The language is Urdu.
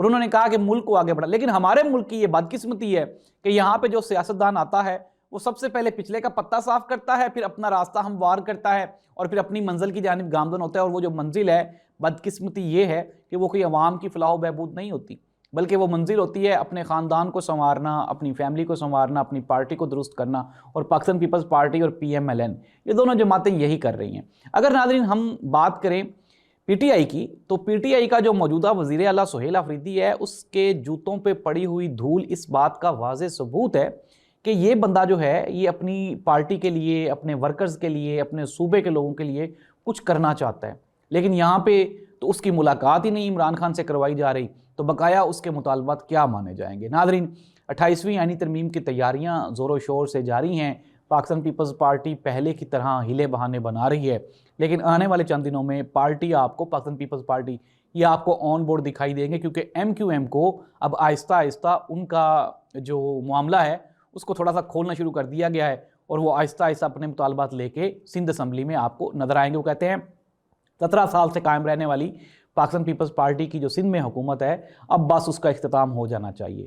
اور انہوں نے کہا کہ ملک کو آگے بڑھا. لیکن ہمارے ملک کی یہ بدقسمتی ہے کہ یہاں پہ جو سیاستدان آتا ہے وہ سب سے پہلے پچھلے کا پتہ صاف کرتا ہے، پھر اپنا راستہ ہموار کرتا ہے اور پھر اپنی منزل کی جانب گامزن ہوتا ہے. اور وہ جو منزل ہے، بدقسمتی یہ ہے کہ وہ کوئی عوام کی فلاح و بہبود نہیں ہوتی، بلکہ وہ منزل ہوتی ہے اپنے خاندان کو سنوارنا، اپنی فیملی کو سنوارنا، اپنی پارٹی کو درست کرنا. اور پاکستان پیپلز پارٹی اور پی ایم ایل این، یہ دونوں جماعتیں یہی کر رہی ہیں. اگر ناظرین ہم بات کریں پی ٹی آئی کی، تو پی ٹی آئی کا جو موجودہ وزیر اعلیٰ سہیل آفریدی ہے، اس کے جوتوں پہ پڑی ہوئی دھول اس بات کا واضح ثبوت ہے کہ یہ بندہ جو ہے یہ اپنی پارٹی کے لیے، اپنے ورکرز کے لیے، اپنے صوبے کے لوگوں کے لیے کچھ کرنا چاہتا ہے. لیکن یہاں پہ تو اس کی ملاقات ہی نہیں عمران خان سے کروائی جا رہی، تو بقایا اس کے مطالبات کیا مانے جائیں گے؟ ناظرین، 28ویں آئینی ترمیم کی تیاریاں زور و شور سے جاری ہیں. پاکستان پیپلز پارٹی پہلے کی طرح ہیلے بہانے بنا رہی ہے، لیکن آنے والے چند دنوں میں پارٹی آپ کو، پاکستان پیپلز پارٹی، یہ آپ کو آن بورڈ دکھائی دیں گے، کیونکہ ایم کیو ایم کو اب آہستہ آہستہ ان کا جو معاملہ ہے اس کو تھوڑا سا کھولنا شروع کر دیا گیا ہے، اور وہ آہستہ آہستہ اپنے مطالبات لے کے سندھ اسمبلی میں آپ کو نظر آئیں گے. وہ کہتے ہیں 17 سال سے قائم رہنے والی پاکستان پیپلز پارٹی کی جو سندھ میں حکومت ہے، اب بس اس کا اختتام ہو جانا چاہیے.